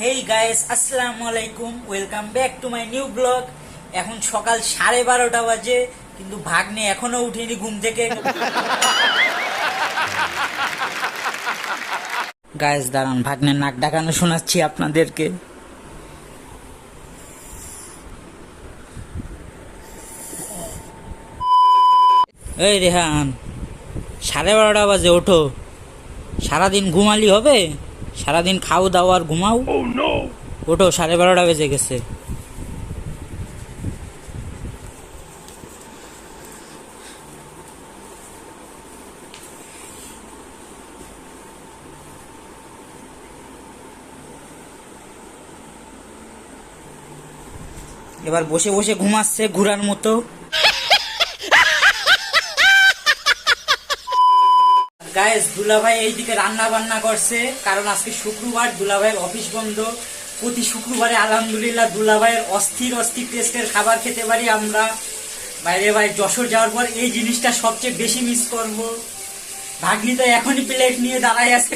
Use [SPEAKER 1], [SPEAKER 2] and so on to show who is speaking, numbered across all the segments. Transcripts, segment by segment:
[SPEAKER 1] Hey guys, আসসালামু আলাইকুম, welcome back to my new blog. এখন সকাল 12:30 বাজে, কিন্তু ভাগ্নে এখনো উঠেনি ঘুম থেকে। গাইস দাঁড়ান, ভাগ্নের নাক ডাকানো শোনাচ্ছি আপনাদেরকে। এই রেহান, 12:30 বাজে, ওঠো। সারাদিন ঘুমালি হবে? সারাদিন খাও দাও আর ঘুমাও। ওঠো, 12:30 বেজে গেছে। এবার বসে বসে ঘুমাচ্ছে ঘুরার মতো। গাইস, দুলাভাই এইদিকে রান্না বান্না করছে, কারণ আজকে শুক্রবার, দুলাভাইয়ের অফিস বন্ধ। প্রতি শুক্রবারে আলহামদুলিল্লাহ দুলাভাইয়ের অস্থির অস্থির টেস্টের খাবার খেতে পারি আমরা। বাইরে ভাই, যশোর যাওয়ার পর এই জিনিসটা সবচেয়ে বেশি মিস করব। ভাগ্নি তো এখনই প্লেট নিয়ে দাঁড়াই আছে।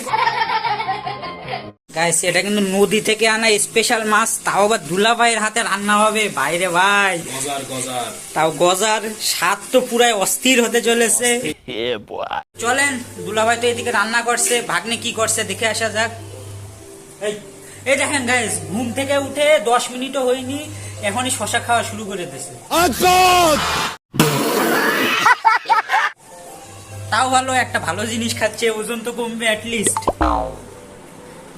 [SPEAKER 1] গাইস, এটা কিন্তু নদী থেকে আনা স্পেশাল মাছ, তাও আবার দুলাভাইয়ের হাতে রান্না হবে। বাইরে ভাই, তাও গজার স্বাদ তো পুরাই অস্থির হতে চলেছে। চলেন, দুলাভাই তো এদিকে রান্না করছে, ভাগ্নে কি করছে দেখে আসা যাক। এই দেখেন গাইস, ঘুম থেকে উঠে 10 মিনিটও হয়নি, এখনই শশা খাওয়া শুরু করে দিয়েছে। তাও ভালো, একটা ভালো জিনিস খাচ্ছে, ওজন তো কমবে অ্যাটলিস্ট।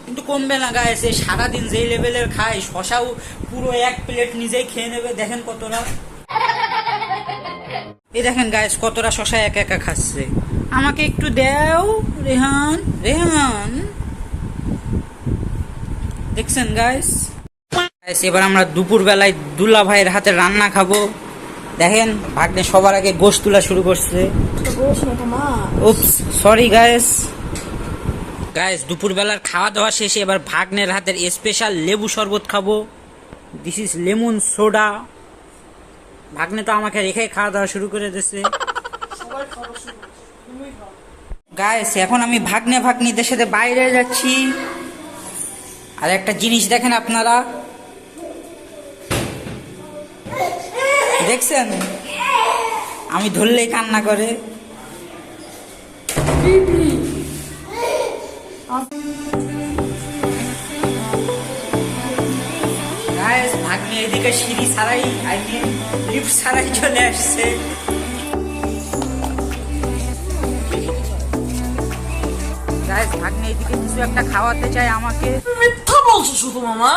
[SPEAKER 1] কিন্তু কমবে না গাইস, এই সারাদিন যেই লেভেলের খায়, শশাও পুরো এক প্লেট নিজেই খেয়ে নেবে। দেখেন কতটা, এই দেখেন গাইস কতটা শশা একা একা খাচ্ছে। আমাকে একটু দাও রেহান, রেহান। দেখছেন গাইস, এবার আমরা দুপুর বেলায় দুলা ভাইয়ের হাতে রান্না খাবো। দেখেন ভাগ্নে সবার আগে গোশত তোলা শুরু করছে। উপস, সরি গাইস। গাইস, দুপুর বেলার খাওয়া দাওয়া শেষে এবার ভাগ্নের হাতের স্পেশাল লেবু শরবত খাবো। This is lemon soda. ভাগ্নে তো আমাকে রেখে খাওয়া দাওয়া শুরু করে দিয়েছে। গাইস, এখন আমি ভাগ্নে ভাগ্নিদের সাথে বাইরে যাচ্ছি। আর একটা জিনিস দেখেন আপনারা, দেখছেন আমি ধরলেই কান্না করে। গাইস, ভাগ্নে এদিকে সিঁড়ি ছাড়াই, আই মিন লিফট ছাড়াই চলে আসছে। গাইস, ভাগ্নে এদিকে কিছু একটা খাওয়াতে চাই আমাকে।
[SPEAKER 2] মিথ্যা বলছো শুধু মামা।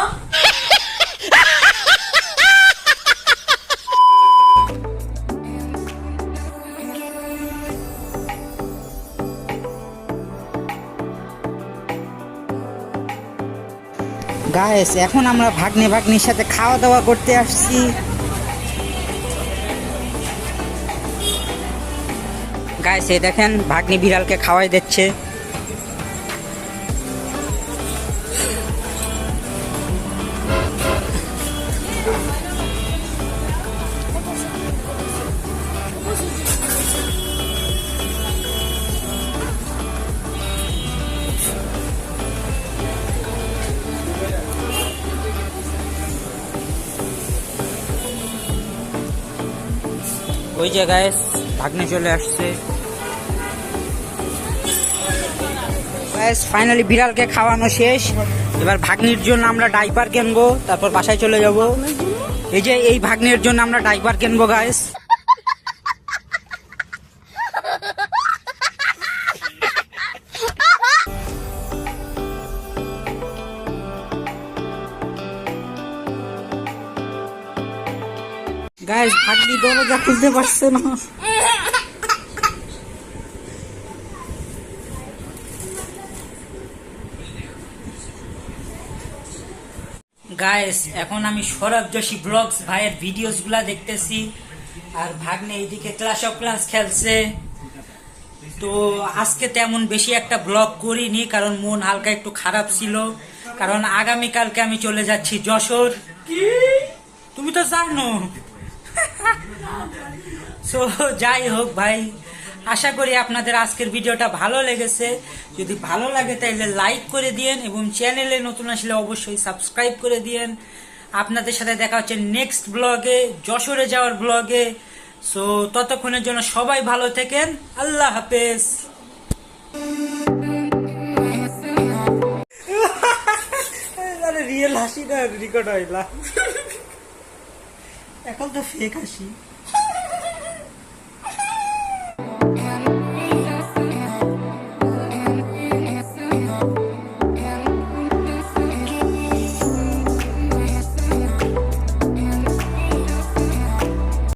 [SPEAKER 1] গাইস, এখন আমরা ভাগ্নে ভাগ্নির সাথে খাওয়া দাওয়া করতে আসছি। গাইস, এই দেখেন ভাগ্নি বিড়ালকে খাওয়াই দিচ্ছে। ওই যে গাইস, ভাগ্নে চলে আসছে। গাইস, ফাইনালি বিড়ালকে খাওয়ানো শেষ। এবার ভাগ্নির জন্য আমরা ডাইপার কিনবো, তারপর বাসায় চলে যাব। এই যে এই ভাগ্নের জন্য আমরা ডাইপার কিনবো গাইস। গাইস, ভাগ্নি দরজা খুলতে পারছে না। গাইস, এখন আমি সৌরভ যোশী ব্লগস ভাইয়ের ভিডিওস গুলা দেখতেছি, আর ভাগ্নে এইদিকে ক্লাস অফ ক্লাস খেলছে। তো আজকে তেমন বেশি একটা ব্লগ করিনি, কারণ মন হালকা একটু খারাপ ছিল, কারণ আগামীকালকে আমি চলে যাচ্ছি যশোর। তুমি তো জানো। সো যাই হোক ভাই, আশা করি আপনাদের আজকের ভিডিওটা ভালো লেগেছে। যদি ভালো লাগে তাহলে লাইক করে দিয়েন এবং চ্যানেলে নতুন আসলে অবশ্যই সাবস্ক্রাইব করে দিয়েন। আপনাদের সাথে দেখা হচ্ছে নেক্সট ব্লগে, যশোরে যাওয়ার ব্লগে। সো ততক্ষণের জন্য সবাই ভালো থাকেন। আল্লাহ হাফেজ। রিয়েল হাসি না রেকর্ড হইলা, এখন তো ফেক হাসি।